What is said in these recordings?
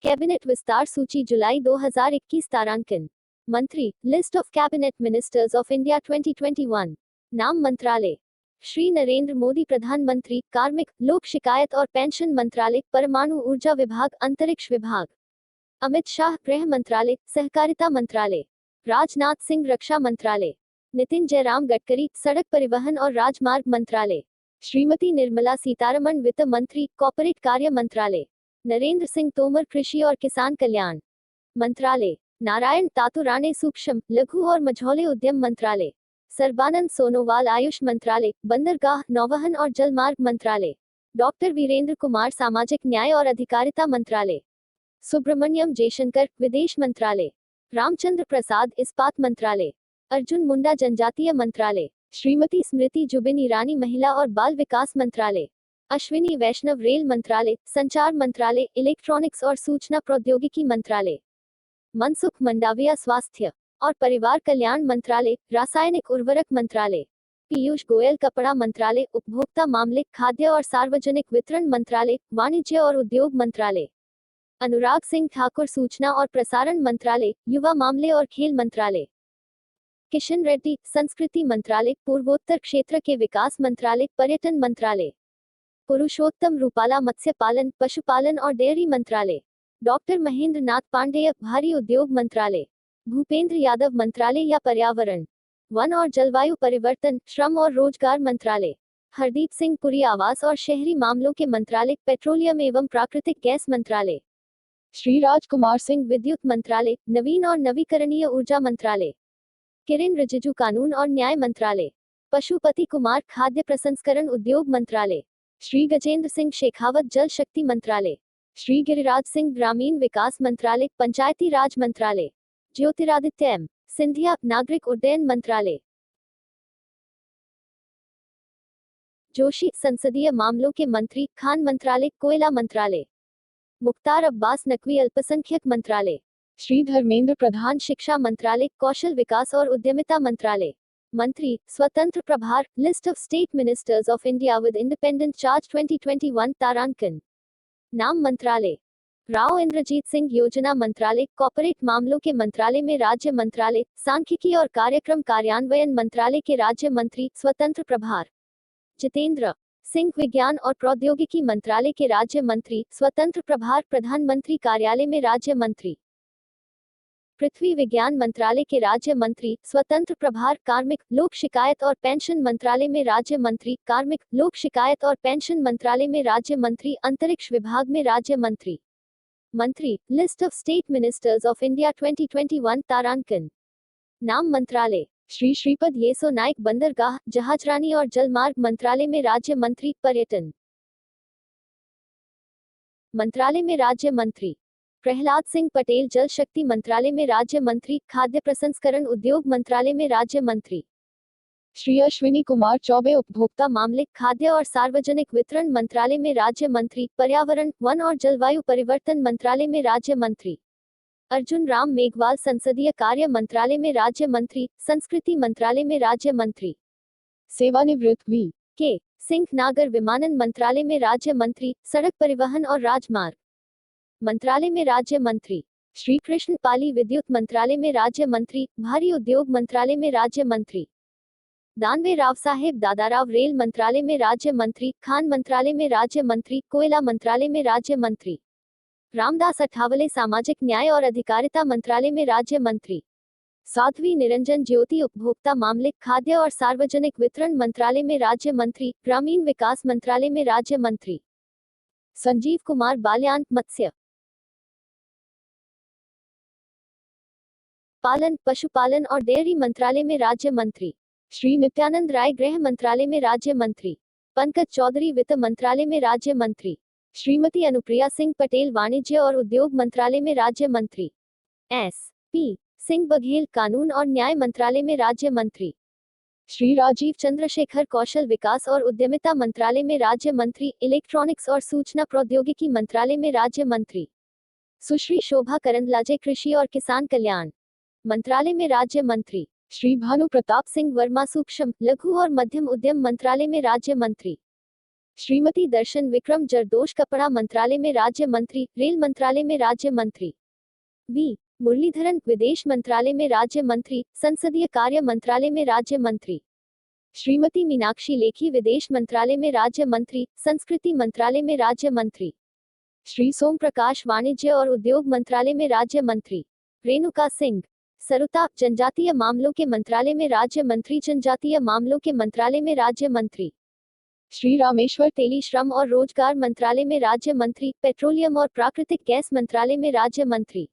Cabinet विस्तार सूची जुलाई 2021 तारांकन। मंत्री list of cabinet ministers of India 2021। नाम मंत्रालय श्री नरेंद्र मोदी प्रधानमंत्री, कार्मिक, लोक शिकायत और पेंशन मंत्रालय, परमाणु ऊर्जा विभाग, अंतरिक्ष विभाग। अमित शाह गृह मंत्रालय, सहकारिता मंत्रालय। राजनाथ सिंह रक्षा मंत्रालय। नितिन जयराम गडकरी सड़क परिवहन और राजमार्ग मंत्रालय। श्रीमती निर्मला सीतारमण वित्त मंत्री, कॉर्पोरेट कार्य मंत्रालय। नरेंद्र सिंह तोमर कृषि और किसान कल्याण मंत्रालय। नारायण तातुराणे सूक्ष्म, लघु और मझौले उद्यम मंत्रालय। सर्बानंद सोनोवाल आयुष मंत्रालय, बंदरगाह, नौवहन और जलमार्ग मंत्रालय। डॉक्टर वीरेंद्र कुमार सामाजिक न्याय और अधिकारिता मंत्रालय। सुब्रमण्यम जयशंकर विदेश मंत्रालय। रामचंद्र प्रसाद इस्पात मंत्रालय। अर्जुन मुंडा जनजातीय मंत्रालय। श्रीमती स्मृति जुबिन ईरानी महिला और बाल विकास मंत्रालय। अश्विनी वैष्णव रेल मंत्रालय, संचार मंत्रालय, इलेक्ट्रॉनिक्स और सूचना प्रौद्योगिकी मंत्रालय। मनसुख मंडाविया स्वास्थ्य और परिवार कल्याण मंत्रालय, रासायनिक उर्वरक मंत्रालय। पीयूष गोयल कपड़ा मंत्रालय, उपभोक्ता मामले, खाद्य और सार्वजनिक वितरण मंत्रालय, वाणिज्य और उद्योग मंत्रालय। अनुराग सिंह ठाकुर सूचना और प्रसारण मंत्रालय, युवा मामले और खेल मंत्रालय। किशन रेड्डी संस्कृति मंत्रालय, पूर्वोत्तर क्षेत्र के विकास मंत्रालय, पर्यटन मंत्रालय। पुरुषोत्तम रूपाला मत्स्य पालन, पशुपालन और डेयरी मंत्रालय। डॉक्टर महेंद्र नाथ पांडेय भारी उद्योग मंत्रालय। भूपेंद्र यादव मंत्रालय या पर्यावरण, वन और जलवायु परिवर्तन, श्रम और रोजगार मंत्रालय। हरदीप सिंह पुरी आवास और शहरी मामलों के मंत्रालय, पेट्रोलियम एवं प्राकृतिक गैस मंत्रालय। श्री राजकुमार सिंह विद्युत मंत्रालय, नवीन और नवीकरणीय ऊर्जा मंत्रालय। किरेन रिजिजू कानून और न्याय मंत्रालय। पशुपति कुमार खाद्य प्रसंस्करण उद्योग मंत्रालय। श्री गजेंद्र सिंह शेखावत जल शक्ति मंत्रालय। श्री गिरिराज सिंह ग्रामीण विकास मंत्रालय, पंचायती राज मंत्रालय। ज्योतिरादित्य एम सिंधिया नागरिक उड्डयन मंत्रालय। जोशी संसदीय मामलों के मंत्री, खान मंत्रालय, कोयला मंत्रालय। मुख्तार अब्बास नकवी अल्पसंख्यक मंत्रालय। श्री धर्मेंद्र प्रधान शिक्षा मंत्रालय, कौशल विकास और उद्यमिता मंत्रालय। मंत्री स्वतंत्र प्रभार, list of state ministers of India with independent charge 2021 तारांकन। नाम मंत्रालय राव इंद्रजीत सिंह योजना मंत्रालय, कॉर्पोरेट मामलों के मंत्रालय में राज्य मंत्रालय, सांख्यिकी और कार्यक्रम कार्यान्वयन मंत्रालय के राज्य मंत्री, स्वतंत्र प्रभार। जितेंद्र सिंह विज्ञान और प्रौद्योगिकी मंत्रालय के राज्य मंत्री, स्वतंत्र प्रभार, प्रधानमंत्री कार्यालय में राज्य मंत्री। पृथ्वी विज्ञान मंत्रालय के राज्य मंत्री, स्वतंत्र प्रभार, कार्मिक, लोक शिकायत और पेंशन मंत्रालय में राज्य मंत्री, कार्मिक, लोक शिकायत और पेंशन मंत्रालय में राज्य मंत्री, अंतरिक्ष विभाग में राज्य मंत्री। मंत्री list of state ministers of India 2021 तारांकन। नाम मंत्रालय श्री श्रीपद येसो नाइक बंदरगाह, जहाजरानी और जलमार्ग मंत्रालय में राज्य मंत्री, पर्यटन मंत्रालय में राज्य मंत्री। प्रहलाद सिंह पटेल जल शक्ति मंत्रालय में राज्य मंत्री, खाद्य प्रसंस्करण उद्योग मंत्रालय में राज्य मंत्री। श्री अश्विनी कुमार चौबे उपभोक्ता मामले, खाद्य और सार्वजनिक वितरण मंत्रालय में राज्य मंत्री, पर्यावरण, वन और जलवायु परिवर्तन मंत्रालय में राज्य मंत्री। अर्जुन राम मेघवाल संसदीय कार्य मंत्रालय में राज्य मंत्री, संस्कृति मंत्रालय में राज्य मंत्री। सेवानिवृत्त वी के सिंह नागर विमानन मंत्रालय में राज्य मंत्री, सड़क परिवहन और राजमार्ग मंत्रालय में राज्य मंत्री। श्री कृष्ण पाली विद्युत मंत्रालय में राज्य मंत्री, भारी उद्योग मंत्रालय में राज्य मंत्री। दानवे राव साहेब दादाराव रेल मंत्रालय में राज्य मंत्री, खान मंत्रालय में राज्य मंत्री, कोयला मंत्रालय में राज्य मंत्री। रामदास अठावले सामाजिक न्याय और अधिकारिता मंत्रालय में राज्य मंत्री। साध्वी निरंजन ज्योति उपभोक्ता मामले, खाद्य और सार्वजनिक वितरण मंत्रालय में राज्य मंत्री, ग्रामीण विकास मंत्रालय में राज्य मंत्री। संजीव कुमार बाल्यान मत्स्य पालन, पशुपालन और डेयरी मंत्रालय में राज्य मंत्री। श्री नित्यानंद राय गृह मंत्रालय में राज्य मंत्री। पंकज चौधरी वित्त मंत्रालय में राज्य मंत्री। श्रीमती अनुप्रिया सिंह पटेल वाणिज्य और उद्योग मंत्रालय में राज्य मंत्री। एस पी सिंह बघेल कानून और न्याय मंत्रालय में राज्य मंत्री। श्री राजीव चंद्रशेखर कौशल विकास और उद्यमिता मंत्रालय में राज्य मंत्री, इलेक्ट्रॉनिक्स और सूचना प्रौद्योगिकी मंत्रालय में राज्य मंत्री। सुश्री शोभा करंदलाजे कृषि और किसान कल्याण मंत्रालय में राज्य मंत्री। श्री भानु प्रताप सिंह वर्मा सूक्ष्म, लघु और मध्यम उद्यम मंत्रालय में राज्य मंत्री। श्रीमती दर्शन विक्रम जरदोश कपड़ा मंत्रालय में राज्य मंत्री, रेल मंत्रालय में राज्य मंत्री। वी मुरलीधरन विदेश मंत्रालय में राज्य मंत्री, संसदीय कार्य मंत्रालय में राज्य मंत्री। श्रीमती मीनाक्षी लेखी विदेश मंत्रालय में राज्य मंत्री, संस्कृति मंत्रालय में राज्य मंत्री। श्री सोम प्रकाश वाणिज्य और उद्योग मंत्रालय में राज्य मंत्री। रेणुका सिंह सरुता जनजातीय मामलों के मंत्रालय में राज्य मंत्री, जनजातीय मामलों के मंत्रालय में राज्य मंत्री। श्री रामेश्वर तेली श्रम और रोजगार मंत्रालय में राज्य मंत्री, पेट्रोलियम और प्राकृतिक गैस मंत्रालय में राज्य मंत्री।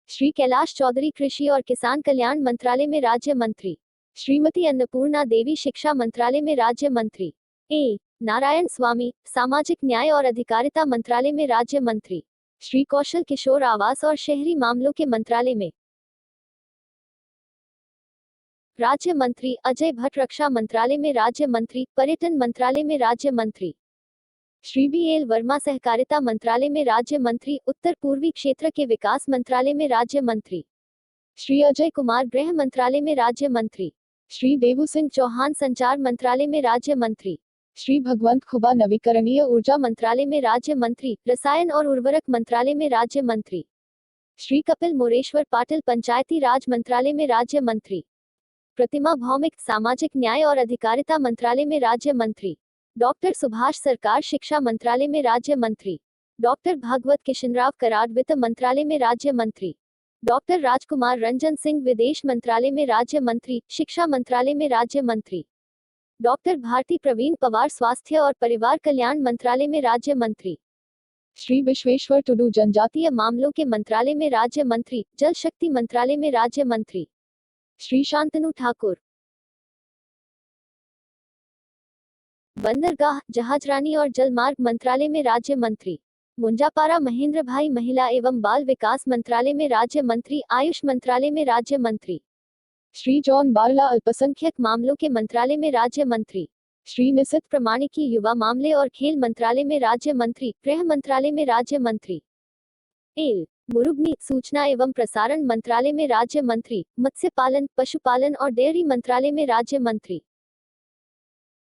श्री कैलाश चौधरी कृषि और किसान कल्याण मंत्रालय में राज्य मंत्री। श्रीमती अन्नपूर्णा देवी शिक्षा मंत्रालय में राज्य मंत्री। ए नारायण स्वामी सामाजिक न्याय और अधिकारिता मंत्रालय में राज्य मंत्री। श्री कौशल किशोर आवास और शहरी मामलों के मंत्रालय में राज्य मंत्री। अजय भट्ट रक्षा मंत्रालय में राज्य मंत्री, पर्यटन मंत्रालय में राज्य मंत्री। श्री बी एल वर्मा सहकारिता मंत्रालय में राज्य मंत्री, उत्तर पूर्वी क्षेत्र के विकास मंत्रालय में राज्य मंत्री। श्री अजय कुमार गृह मंत्रालय में राज्य मंत्री। श्री देवू सिंह चौहान संचार मंत्रालय में राज्य मंत्री। श्री भगवंत खुबा नवीकरणीय ऊर्जा मंत्रालय में राज्य मंत्री, रसायन और उर्वरक मंत्रालय में राज्य मंत्री। श्री कपिल मोरेश्वर पाटिल पंचायती राज मंत्रालय में राज्य मंत्री। प्रतिमा भौमिक सामाजिक न्याय और अधिकारिता मंत्रालय में राज्य मंत्री। डॉक्टर सुभाष सरकार शिक्षा मंत्रालय में राज्य मंत्री। डॉक्टर भागवत किशनराव कराड वित्त मंत्रालय में राज्य मंत्री। डॉक्टर राजकुमार रंजन सिंह विदेश मंत्रालय में राज्य मंत्री, शिक्षा मंत्रालय में राज्य मंत्री। डॉक्टर भारती प्रवीण पवार स्वास्थ्य और परिवार कल्याण मंत्रालय में राज्य मंत्री। श्री विश्वेश्वर टुडू जनजातीय मामलों के मंत्रालय में राज्य मंत्री, जल शक्ति मंत्रालय में राज्य मंत्री। श्री शांतनु ठाकुर बंदरगाह, जहाजरानी और जलमार्ग मंत्रालय में राज्य मंत्री। मुंजापारा महेंद्र भाई महिला एवं बाल विकास मंत्रालय में राज्य मंत्री, आयुष मंत्रालय में राज्य मंत्री। श्री जॉन बारला अल्पसंख्यक मामलों के मंत्रालय में राज्य मंत्री। श्री निशित प्रमाणिकी युवा मामले और खेल मंत्रालय में राज्य मंत्री, गृह मंत्रालय में राज्य मंत्री। एल मुरुगनी सूचना एवं प्रसारण मंत्रालय में राज्य मंत्री, मत्स्य पालन, पशुपालन और डेयरी मंत्रालय में राज्य मंत्री।